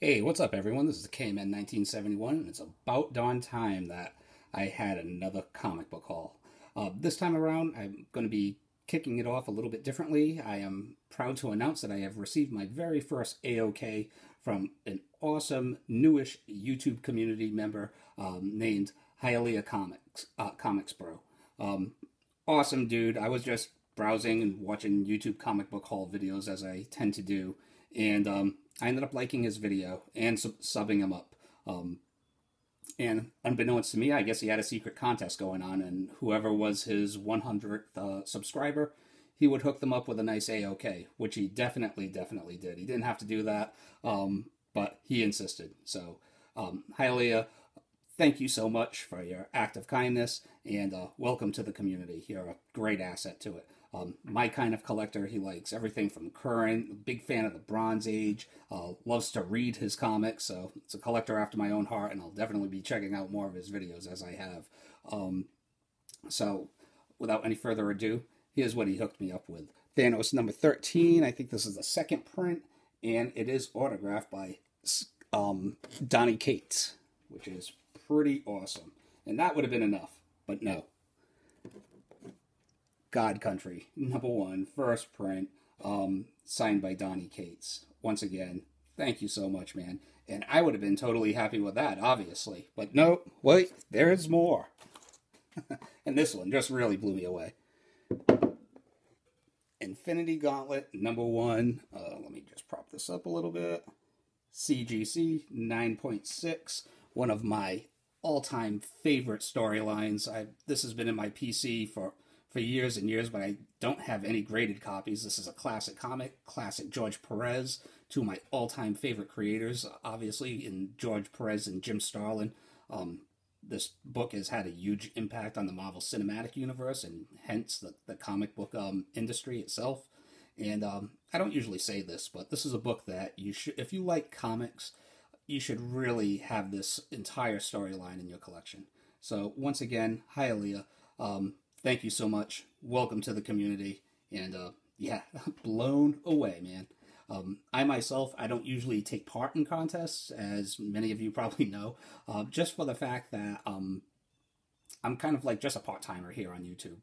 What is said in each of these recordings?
Hey, what's up, everyone? This is KMN 1971, and it's about darn time that I had another comic book haul. This time around, I'm going to be kicking it off a little bit differently. I am proud to announce that I have received my very first AOK from an awesome, newish YouTube community member named Hialeah Comics Bro. Awesome dude. I was just browsing and watching YouTube comic book haul videos as I tend to do, and I ended up liking his video and subbing him up. And unbeknownst to me, I guess he had a secret contest going on, and whoever was his 100th subscriber, he would hook them up with a nice AOK, which he definitely did. He didn't have to do that, but he insisted. So, Hialeah, thank you so much for your act of kindness, and welcome to the community. You're a great asset to it. My kind of collector. He likes everything from current, big fan of the Bronze Age, loves to read his comics, so it's a collector after my own heart, and I'll definitely be checking out more of his videos as I have. So, without any further ado, here's what he hooked me up with. Thanos number 13, I think this is the second print, and it is autographed by Donny Cates, which is pretty awesome. And that would have been enough, but no. God Country, number 1, first print, signed by Donny Cates. Once again, thank you so much, man. And I would have been totally happy with that, obviously. But no, wait, there's more. And this one just really blew me away. Infinity Gauntlet, number 1. Let me just prop this up a little bit. CGC 9.6, one of my all-time favorite storylines. This has been in my PC for years and years, but I don't have any graded copies. This is a classic comic, classic George Perez, two of my all-time favorite creators, obviously, in George Perez and Jim Starlin. This book has had a huge impact on the Marvel Cinematic Universe, and hence the comic book industry itself. And I don't usually say this, but this is a book that you should, if you like comics, you should really have this entire storyline in your collection. So, once again, Hialeah, thank you so much. Welcome to the community. And, yeah, blown away, man. I myself, I don't usually take part in contests, as many of you probably know, just for the fact that I'm kind of like just a part-timer here on YouTube.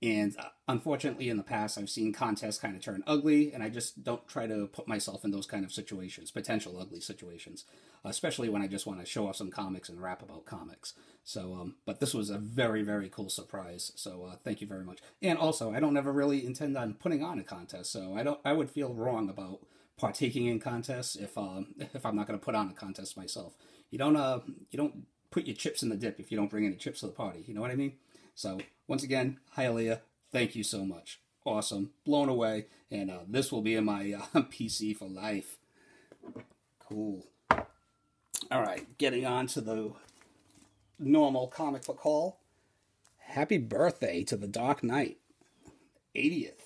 And unfortunately, in the past, I've seen contests kind of turn ugly, and I just don't try to put myself in those kind of situations, potential ugly situations, especially when I just want to show off some comics and rap about comics. So, but this was a very, very cool surprise. So, thank you very much. And also, I don't ever really intend on putting on a contest, so I would feel wrong about partaking in contests if I'm not going to put on a contest myself. You don't put your chips in the dip if you don't bring any chips to the party. You know what I mean? So, once again, Hialeah, thank you so much. Awesome. Blown away. And this will be in my PC for life. Cool. Alright, getting on to the normal comic book haul. Happy birthday to the Dark Knight. 80th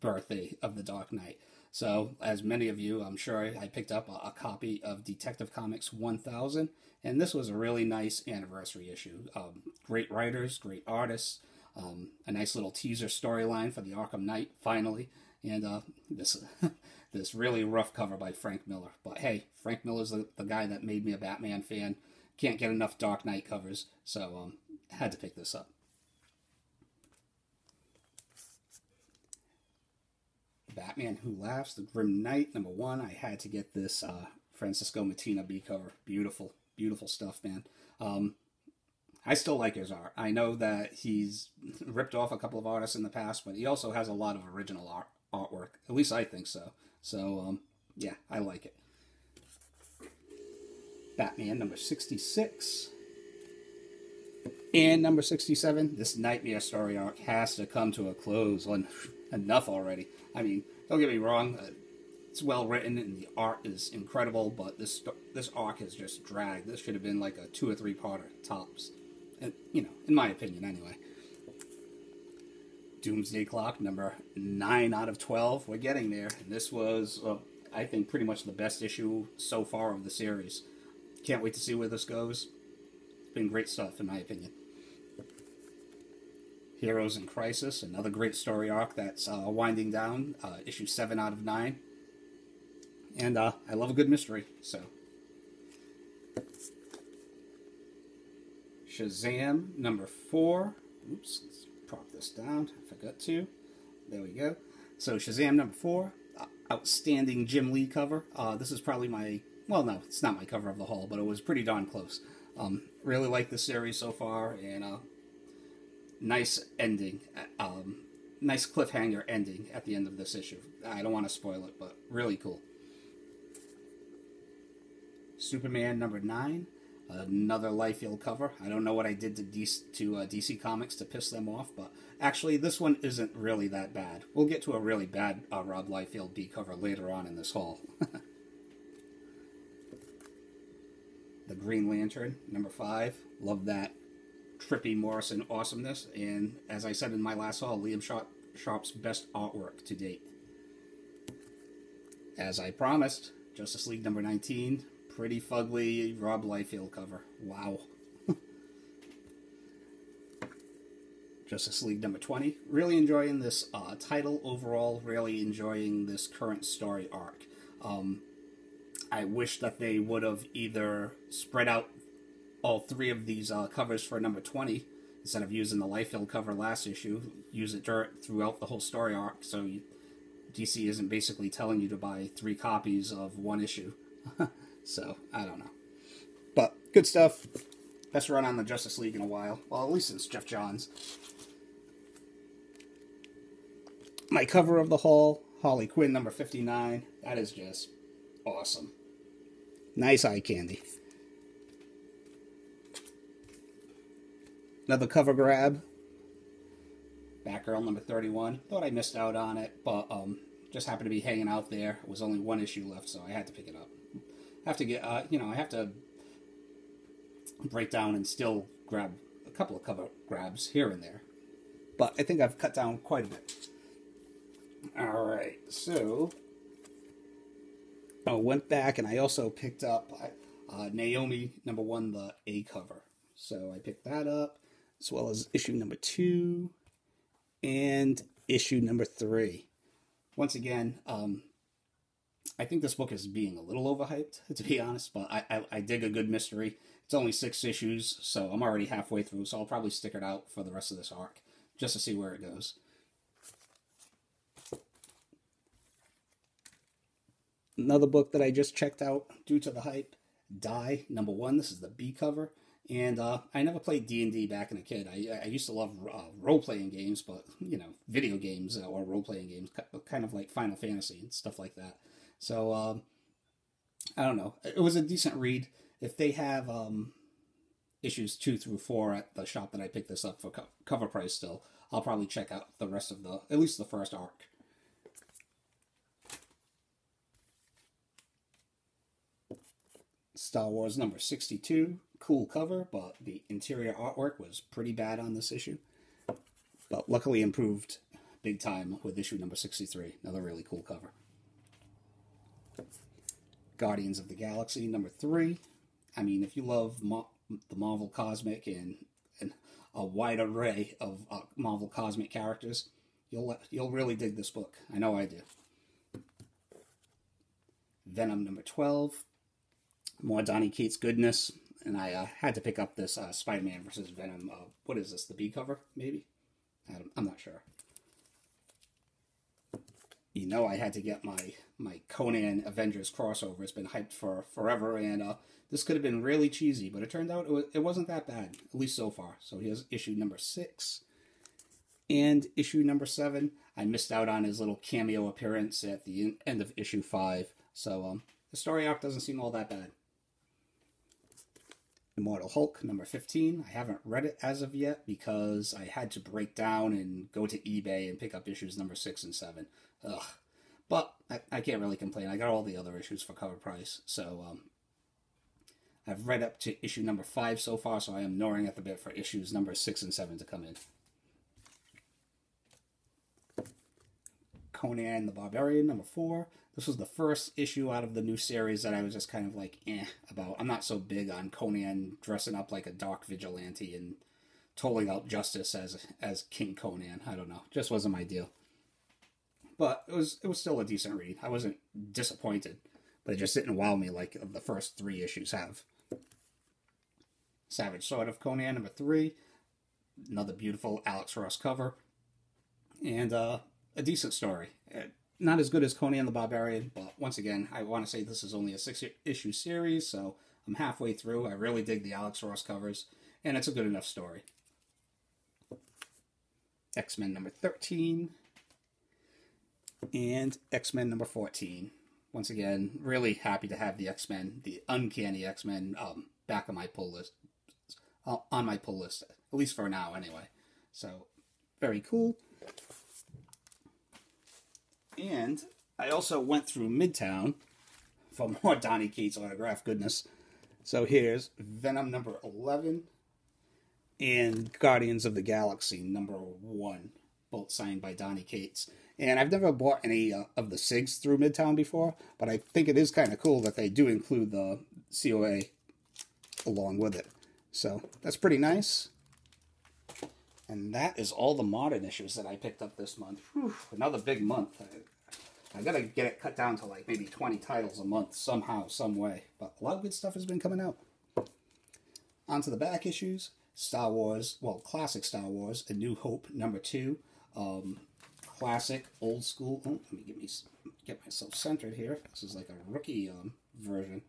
birthday of the Dark Knight. So, as many of you, I'm sure I picked up a copy of Detective Comics 1000, and this was a really nice anniversary issue. Great writers, great artists, a nice little teaser storyline for the Arkham Knight, finally, and this really rough cover by Frank Miller. But hey, Frank Miller's the guy that made me a Batman fan. Can't get enough Dark Knight covers, so had to pick this up. Batman Who Laughs, The Grim Knight, number 1. I had to get this Francisco Mattina B cover. Beautiful, beautiful stuff, man. I still like his art. I know that he's ripped off a couple of artists in the past, but he also has a lot of original artwork. At least I think so. So, yeah, I like it. Batman number 66. And number 67, this Nightmare story arc has to come to a close. Enough already. I mean, don't get me wrong, it's well written and the art is incredible, but this arc is just dragged. This should have been like a 2 or 3 parter tops. And, you know, in my opinion anyway. Doomsday Clock, number 9 out of 12. We're getting there. And this was, I think, pretty much the best issue so far of the series. Can't wait to see where this goes. It's been great stuff, in my opinion. Heroes in Crisis, another great story arc that's winding down, issue 7 out of 9. And I love a good mystery, so Shazam number 4. Oops, let's prop this down. I forgot to. There we go. So Shazam number 4. Outstanding Jim Lee cover. This is probably my... Well, no, it's not my cover of the haul, but it was pretty darn close. Really like the series so far, and nice ending. Nice cliffhanger ending at the end of this issue. I don't want to spoil it, but really cool. Superman number 9. Another Liefeld cover. I don't know what I did to DC Comics to piss them off, but actually this one isn't really that bad. We'll get to a really bad Rob Liefeld B cover later on in this haul. The Green Lantern number 5. Love that trippy Morrison awesomeness, and as I said in my last haul, Liam Sharp's best artwork to date. As I promised, Justice League number 19. Pretty fugly Rob Liefeld cover. Wow. Justice League number 20. Really enjoying this title overall. Really enjoying this current story arc. I wish that they would have either spread out all 3 of these covers for number 20 instead of using the Liefeld cover last issue. Use it throughout the whole story arc, so DC isn't basically telling you to buy 3 copies of one issue. So, I don't know. But, good stuff. Best run on the Justice League in a while. Well, at least since Jeff Johns. My cover of the haul, Harley Quinn number 59. That is just awesome. Nice eye candy. Another cover grab. Batgirl number 31. Thought I missed out on it, but just happened to be hanging out there. It was only 1 issue left, so I had to pick it up. I have to get, I have to break down and still grab a couple of cover grabs here and there. But I think I've cut down quite a bit. Alright, so I went back and I also picked up NAOMI number 1, the A cover. So I picked that up, as well as issue number 2 and issue number 3. Once again, I think this book is being a little overhyped, to be honest, but I dig a good mystery. It's only 6 issues, so I'm already halfway through, so I'll probably stick it out for the rest of this arc, just to see where it goes. Another book that I just checked out due to the hype, Die, number 1. This is the B cover, and I never played D&D back in a kid. I used to love role-playing games, but, video games or role-playing games, kind of like Final Fantasy and stuff like that. So, I don't know. It was a decent read. If they have issues 2 through 4 at the shop that I picked this up for cover price still, I'll probably check out the rest of at least the first arc. Star Wars number 62. Cool cover, but the interior artwork was pretty bad on this issue. But luckily improved big time with issue number 63. Another really cool cover. Guardians of the Galaxy number 3. I mean, if you love the Marvel Cosmic and a wide array of Marvel Cosmic characters, you'll really dig this book. I know I do. Venom number 12. More Donny Cates goodness, and I had to pick up this Spider-Man vs. Venom. What is this, the B cover, maybe? I'm not sure. I had to get my Conan Avengers crossover. It's been hyped for forever, and this could have been really cheesy, but it turned out it wasn't that bad, at least so far. So here's issue number 6. And issue number 7, I missed out on his little cameo appearance at the end of issue 5. So the story arc doesn't seem all that bad. Immortal Hulk, number 15. I haven't read it as of yet because I had to break down and go to eBay and pick up issues number 6 and 7. Ugh. But I can't really complain. I got all the other issues for cover price. So I've read up to issue number 5 so far, so I am gnawing at the bit for issues number 6 and 7 to come in. Conan the Barbarian, number 4. This was the first issue out of the new series that I was just kind of like, about. I'm not so big on Conan dressing up like a dark vigilante and tolling out justice as King Conan. I don't know. Just wasn't my deal. But it was still a decent read. I wasn't disappointed, but it just didn't wow me like the first 3 issues have. Savage Sword of Conan number 3. Another beautiful Alex Ross cover. And a decent story. Not as good as Conan the Barbarian, but once again, I want to say this is only a 6-issue series, so I'm halfway through. I really dig the Alex Ross covers, and it's a good enough story. X-Men number 13 and X-Men number 14. Once again, really happy to have the X-Men, the Uncanny X-Men, back on my pull list. At least for now, anyway. So, very cool. And I also went through Midtown for more Donny Cates autograph goodness. So here's Venom number 11 and Guardians of the Galaxy number 1, both signed by Donny Cates. And I've never bought any of the SIGs through Midtown before, but I think it is kind of cool that they do include the COA along with it. So that's pretty nice. And that is all the modern issues that I picked up this month. Whew, another big month. I gotta get it cut down to like maybe 20 titles a month somehow, some way. But a lot of good stuff has been coming out. On to the back issues. Star Wars, well, classic Star Wars, A New Hope number 2. Classic, old school. Oh, let me get myself centered here. This is like a rookie version.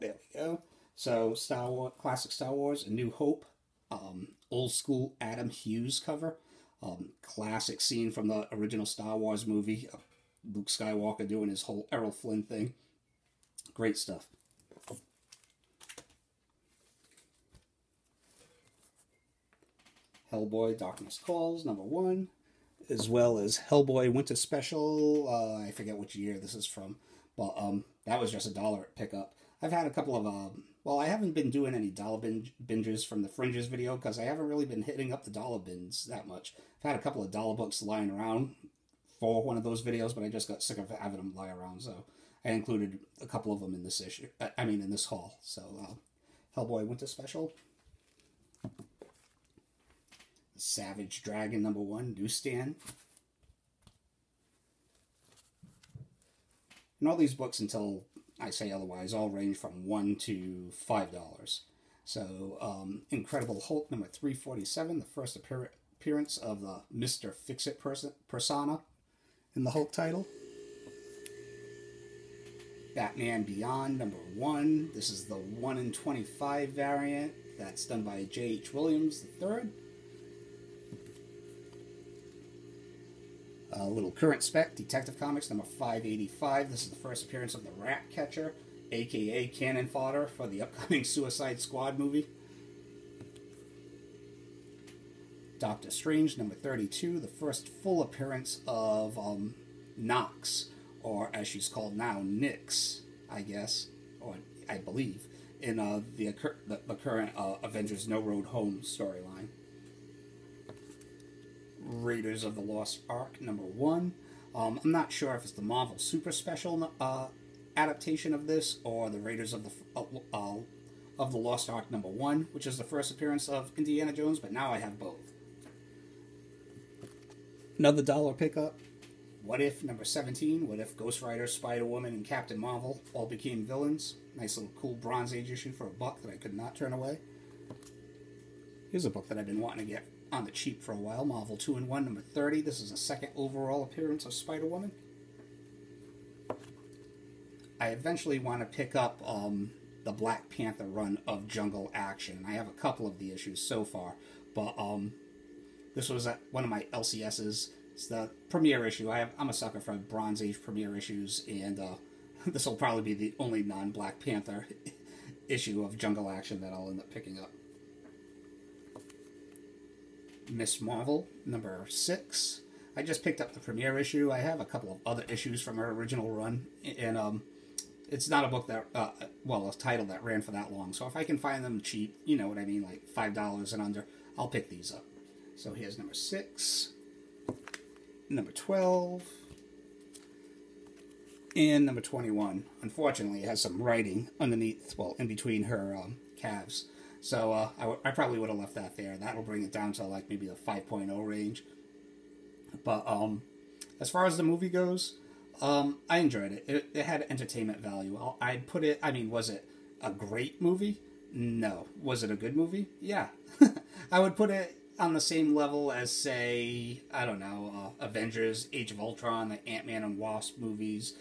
There we go. So Star Wars, classic Star Wars, A New Hope. Old school Adam Hughes cover. Classic scene from the original Star Wars movie. Luke Skywalker doing his whole Errol Flynn thing. Great stuff. Hellboy Darkness Calls, number 1. As well as Hellboy Winter Special. I forget which year this is from. But that was just $1 at pickup. I've had a couple of... well, I haven't been doing any dollar binges from the Fringes video because I haven't really been hitting up the dollar bins that much. I've had a couple of dollar books lying around for one of those videos, but I just got sick of having them lie around, so I included a couple of them in this issue. In this haul. So, Hellboy Winter Special. Savage Dragon number 1, newsstand. And all these books, until I say otherwise, all range from $1 to $5. So, Incredible Hulk number 347, the first appearance of the Mr. Fix-It persona in the Hulk title. Batman Beyond number 1. This is the 1 in 25 variant. That's done by J.H. Williams III. A little current spec, Detective Comics number 585. This is the first appearance of the Rat Catcher, aka cannon fodder for the upcoming Suicide Squad movie. Doctor Strange number 32, the first full appearance of Nox, or as she's called now, Nyx, I guess, or I believe, in the current Avengers No Road Home storyline. Raiders of the Lost Ark number 1. I'm not sure if it's the Marvel Super Special adaptation of this or the Raiders of the Lost Ark number 1, which is the first appearance of Indiana Jones, but now I have both. Another $1 pickup. What If number 17. What if Ghost Rider, Spider-Woman, and Captain Marvel all became villains? Nice little cool Bronze Age issue for $1 that I could not turn away. Here's a book that I've been wanting to get on the cheap for a while. Marvel 2-in-1 number 30. This is the second overall appearance of Spider-Woman. I eventually want to pick up the Black Panther run of Jungle Action. I have a couple of the issues so far, but this was one of my LCSs. It's the premiere issue. I'm a sucker for Bronze Age premiere issues, and this will probably be the only non-Black Panther issue of Jungle Action that I'll end up picking up. Miss Marvel, number 6. I just picked up the premiere issue. I have a couple of other issues from her original run, and it's not a book that, a title that ran for that long. So if I can find them cheap, you know what I mean, like $5 and under, I'll pick these up. So here's number 6, number 12, and number 21. Unfortunately, it has some writing underneath, well, in between her calves. So I probably would have left that there. That'll bring it down to like maybe the 5.0 range. But as far as the movie goes, I enjoyed it. It had entertainment value. I'd put it, was it a great movie? No. Was it a good movie? Yeah. I would put it on the same level as, say, I don't know, Avengers, Age of Ultron, the Ant-Man and Wasp movies,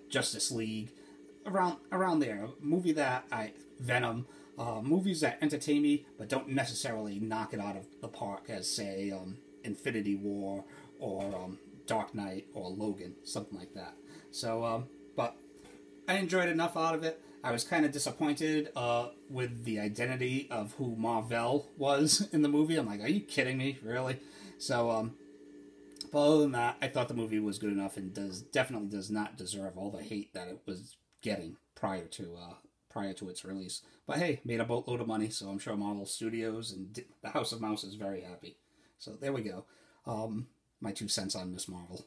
Justice League, around there. A movie that Venom, movies that entertain me but don't necessarily knock it out of the park as, say, Infinity War or Dark Knight or Logan, something like that. So, but I enjoyed enough out of it. I was kind of disappointed with the identity of who Marvel was in the movie. I'm like, are you kidding me? Really? So, but other than that, I thought the movie was good enough and definitely does not deserve all the hate that it was getting prior to its release. But hey, made a boatload of money, so I'm sure Marvel Studios and the House of Mouse is very happy. So there we go. My 2 cents on Miss Marvel.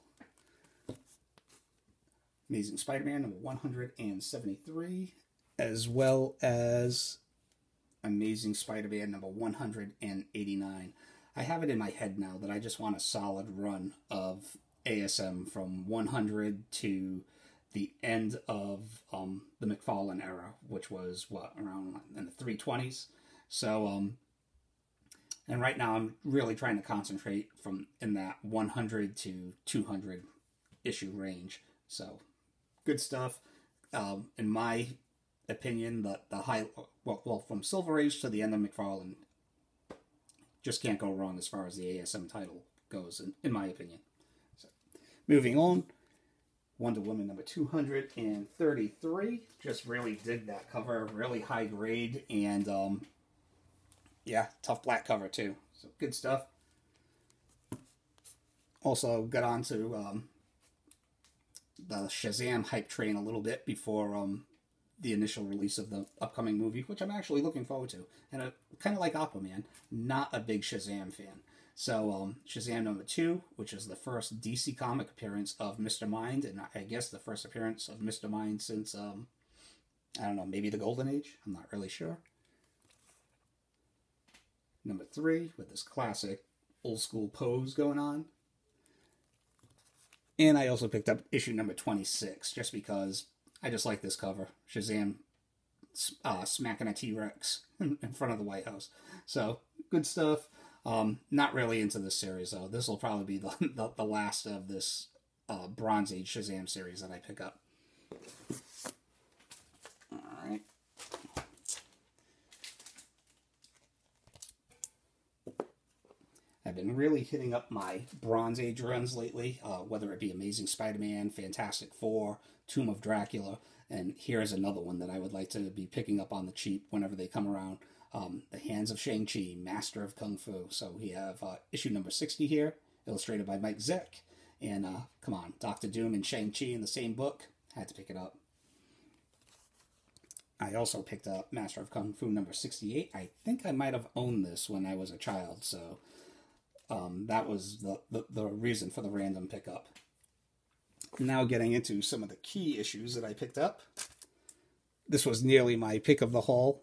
Amazing Spider-Man number 173, as well as Amazing Spider-Man number 189. I have it in my head now that I just want a solid run of ASM from 100 to the end of the McFarlane era, which was, around in the 320s. So, and right now I'm really trying to concentrate in that 100 to 200 issue range. So, good stuff. In my opinion, from Silver Age to the end of McFarlane, just can't go wrong as far as the ASM title goes, in my opinion. So, moving on, Wonder Woman number 233. Just really dig that cover, really high grade, and yeah, tough black cover too. So good stuff. Also got onto the Shazam hype train a little bit before the initial release of the upcoming movie, which I'm actually looking forward to. And kind of like Aquaman, not a big Shazam fan. So Shazam number 2, which is the first DC comic appearance of Mr. Mind, and I guess the first appearance of Mr. Mind since, I don't know, maybe the Golden Age? I'm not really sure. Number 3, with this classic old school pose going on. And I also picked up issue number 26, just because I just like this cover. Shazam smacking a T-Rex in front of the White House. So, good stuff. Not really into this series, though. This will probably be the last of this Bronze Age Shazam series that I pick up. Alright. I've been really hitting up my Bronze Age runs lately, whether it be Amazing Spider-Man, Fantastic Four, Tomb of Dracula, and here's another one that I would like to be picking up on the cheap whenever they come around. The Hands of Shang-Chi, Master of Kung Fu. So we have issue number 60 here, illustrated by Mike Zeck. And come on, Doctor Doom and Shang-Chi in the same book. Had to pick it up. I also picked up Master of Kung Fu number 68. I think I might have owned this when I was a child, so that was the reason for the random pickup. Now getting into some of the key issues that I picked up. This was nearly my pick of the haul.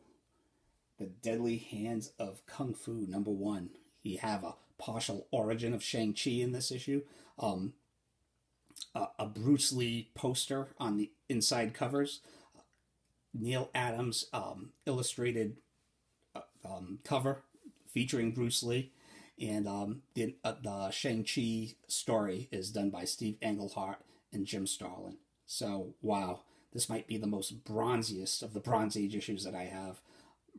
The Deadly Hands of Kung Fu number 1. You have a partial origin of Shang-Chi in this issue. A Bruce Lee poster on the inside covers. Neil Adams illustrated cover featuring Bruce Lee. And the Shang-Chi story is done by Steve Englehart and Jim Starlin. So, wow. This might be the most bronziest of the Bronze Age issues that I have.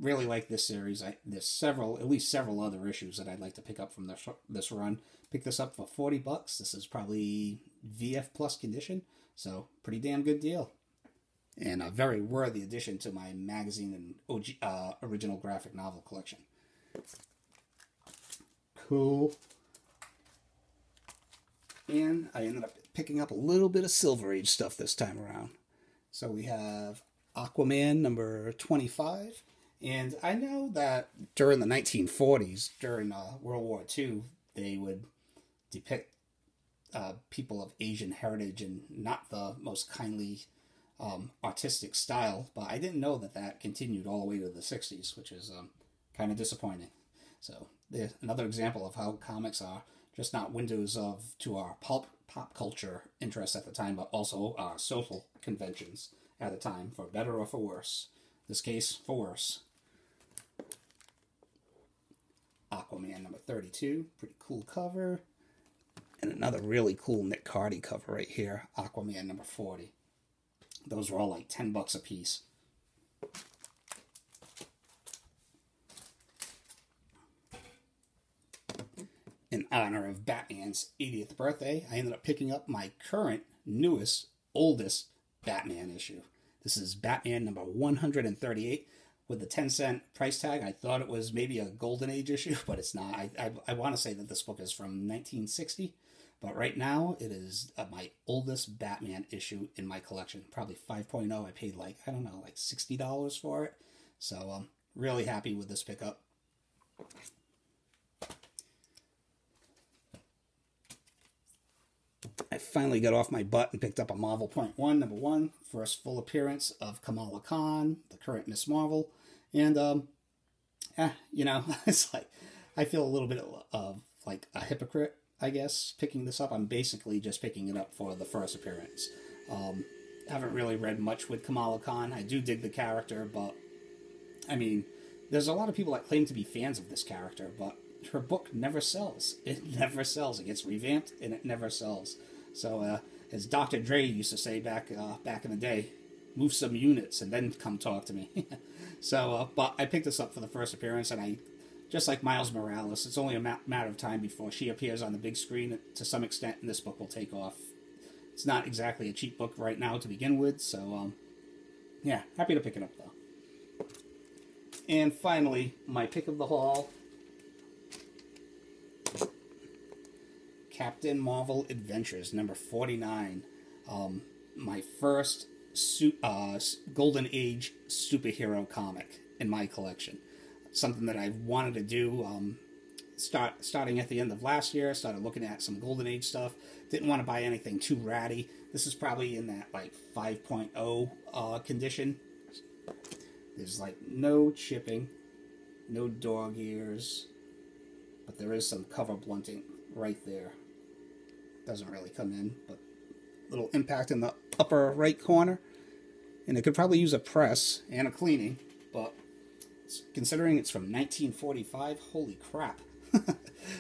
Really like this series. There's at least several other issues that I'd like to pick up from this run. Pick this up for $40. This is probably VF Plus condition, so pretty damn good deal. And a very worthy addition to my magazine and OG, original graphic novel collection. Cool. And I ended up picking up a little bit of Silver Age stuff this time around. So we have Aquaman number 25. And I know that during the 1940s, during World War II, they would depict people of Asian heritage in not the most kindly artistic style. But I didn't know that continued all the way to the 60s, which is kind of disappointing. So there's another example of how comics are just not windows to our pop culture interests at the time, but also our social conventions at the time, for better or for worse. This case, for worse. Aquaman number 32, pretty cool cover. And another really cool Nick Cardy cover right here, Aquaman number 40. Those were all like $10 a piece. In honor of Batman's 80th birthday, I ended up picking up my current, newest, oldest Batman issue. This is Batman number 138 with the 10-cent price tag. I thought it was maybe a Golden Age issue, but it's not. I want to say that this book is from 1960, but right now it is my oldest Batman issue in my collection. Probably 5.0. I paid like, I don't know, like $60 for it. So I'm really happy with this pickup. I finally got off my butt and picked up a Marvel .1, number 1, first full appearance of Kamala Khan, the current Miss Marvel, and, you know, it's like, I feel a little bit of, like, a hypocrite, I guess, picking this up. I'm basically just picking it up for the first appearance. Haven't really read much with Kamala Khan. I do dig the character, but, I mean, there's a lot of people that claim to be fans of this character, but her book never sells. It never sells. It gets revamped, and it never sells. So, as Dr. Dre used to say back in the day, move some units and then come talk to me. So, but I picked this up for the first appearance, and just like Miles Morales, it's only a matter of time before she appears on the big screen to some extent, and this book will take off. It's not exactly a cheap book right now to begin with, so, yeah, happy to pick it up, though. And finally, my pick of the haul, Captain Marvel Adventures, number 49. My first Golden Age superhero comic in my collection. Something that I wanted to do starting at the end of last year. Started looking at some Golden Age stuff. Didn't want to buy anything too ratty. This is probably in that like 5.0 condition. There's like no chipping, no dog ears, but there is some cover blunting right there. Doesn't really come in, but little impact in the upper right corner, and it could probably use a press and a cleaning, but considering it's from 1945, holy crap.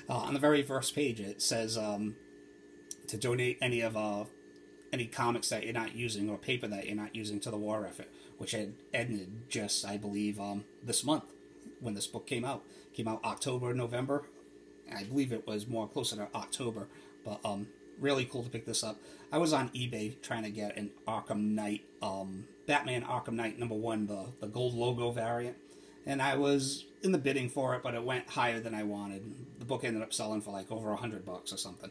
On the very first page it says to donate any comics that you're not using or paper that you're not using to the war effort, which had ended just, I believe, this month when this book came out. Came out October, November. I believe it was more closer to October, but really cool to pick this up. I was on eBay trying to get an Arkham Knight, Batman Arkham Knight number 1, the gold logo variant, and I was in the bidding for it, but it went higher than I wanted. The book ended up selling for like over $100 or something,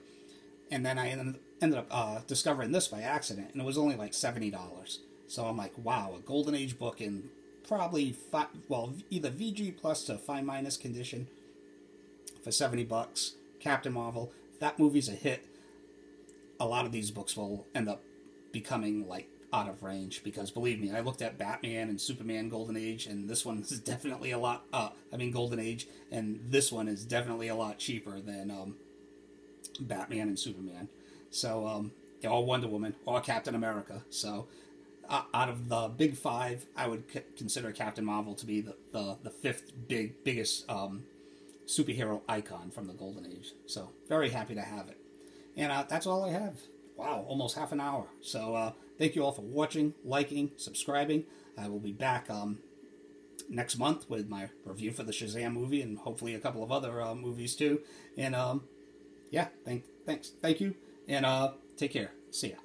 and then I ended up discovering this by accident, and it was only like $70. So I'm like, wow, a Golden Age book in probably either VG plus to fine minus condition for $70. Captain Marvel. If that movie's a hit, a lot of these books will end up becoming like out of range, because believe me, I looked at Batman and Superman Golden Age, and this one is definitely a lot Golden Age, and this one is definitely a lot cheaper than Batman and Superman. So or Wonder Woman or Captain America. So out of the big 5, I would consider Captain Marvel to be the fifth biggest superhero icon from the Golden Age. So very happy to have it. And that's all I have. Wow, almost half an hour. So thank you all for watching, liking, subscribing. I will be back next month with my review for the Shazam movie, and hopefully a couple of other movies too. And yeah, thank you, and take care. See ya.